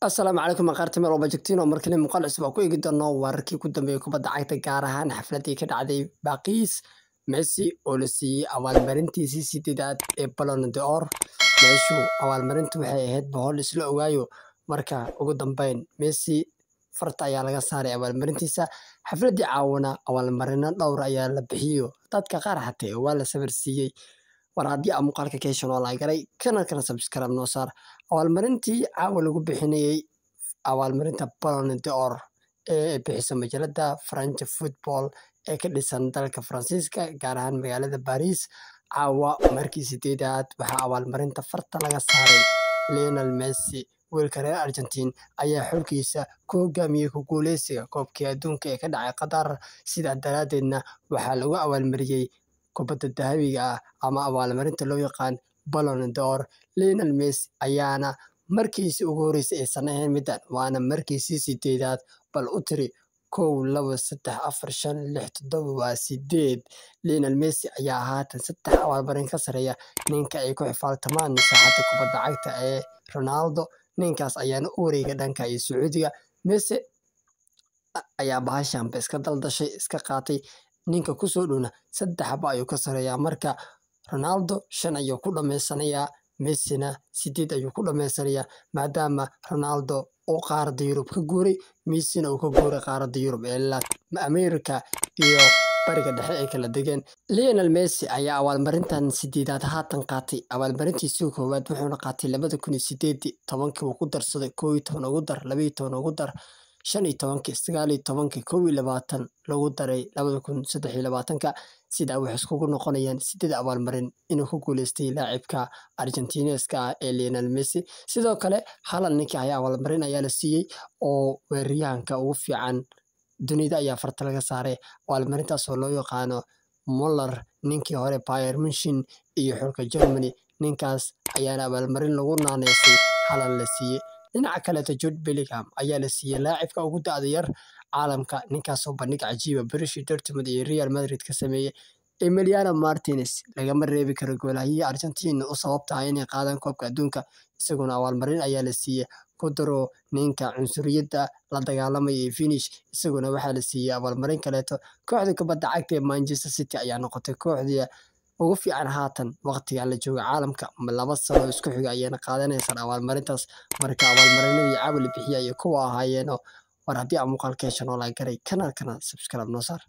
Asalaamu calaykum maqaarta meel walba joogtiin oo markale muuqaal cusub ku eegi doono wararkii ku dambeeyay kubadda cagta gaar ahaan xafladii ka dhacday Paris Messi oo la siiyay abaalmarintiisii sideedaad ee Ballon d'Or. Meeshu abaalmarintu waxay ahayd boqol isla ogaayo marka ugu dambeyn Messi farta ayaa laga saaray abaalmarintiisa. Xafladii caawana abaalmarino dhowr ayaa la bixiyo dadka qaar xatee waa la sawir siiyay. war haddii aan muuqaalka ka hesho oo la garay kana subscribe noo saar abaalmarintii caawa lagu bixinayay abaalmarinta Ballon d'Or ee bixisa majalada French Football ee ka dhisan dalka Faransiiska gaar ahaan magaalada Paris. Caawa markii sideedaad waxaa abaalmarinta farta laga saaray Lionel Messi. wiilka reer Argentine ayaa xulkiisa ku hogaamiyay ku guuleysiga koobkii adduunka ee ka dhacay Qatar. sidaa daraadeedna waxaa lagu abaalmariyay kubadda dahabiga ah ama abaalmarinta loo yaqaan Ballon d'Or. Lionel Messi ayaana markiisii ugu horeysay aysan ahayn middan, waana markiisii sideedaad. bal u tiri 1 2 3 4 5 6 7 waa 8. Lionel Messi ayaa haatan 3 abaalmarin ka sareeya ninka ay ku xifaaltamaan saaxadda kubadda cagta ee Ronaldo. ninkaas ayaana u wareegay dhanka iyo Sacuudiga. Messi ayaa bahashan iska daldashay iska qaatay. ninka ku soo dhowna 3 xabo ayuu ka sareeyaa. marka Ronaldo 5 ayuu ku dhameysanayaa, Messina 8 ayuu ku dhameysanayaa maadaama Ronaldo uu qaaradda Yurub ka guuray, Messina uu ka guuray qaaradda Yurub ee America iyo bariga dhexe ay kala degeen. Lionel Messi ayaa abaalmarintan sideedaad haatan qaatay. abaalmarintiisii koowaad wuxuuna qaatay 2008 10 uu ku darsaday 11 ugu dar 12 ugu dar 15 19 21 lagu daray 2023. sidaa waxay iskugu noqonayaan 8 abaalmarin inuu ku guuleystay laacibka Argentineska ah ee Lionel Messi. sidoo kale Haaland ninkii ayaa abaalmarin ayaa la siiyay oo weeraryahanka ugu fiican dunida ayaa farta laga saaray. abaalmarintaas oo loo yaqaano Muller ninkii hore Bayern Munich iyo xulka Germany. ninkaas ayaana abaalmarin lagu naaneysay Haaland la siiyay. dhinaca kale Jude Bellingham ayaa la siiyay laacibka ugu da'da yar caalamka. ninkaasoo bandhig cajiiba Borussia Dortmund iyo Real Madrid ka sameeyay. Emiliano Martinez lagama reebi karo goolahayii Argentina u sababta inay qaadaan koobka adduunka, isaguna abaalmarin ayaa la siiyay. ku daro ninka cunsuriyadda la dagaalamaya Finish, isaguna waxaa la siiyay abaalmarin kaleeto. kooxda kubadda cagta ee Manchester City ayaa noqotay kooxdii ugu fiican haatan waqtigan la jooga caalamka. 2 sano isku xiga ayayna qaadanaysaa abaalmarintaas. marka abaalmarinadii caawa la bixiyay kuwa ahaayeen war haddii aan muuqaalka hesho oo la garay kana subscribe noo saar.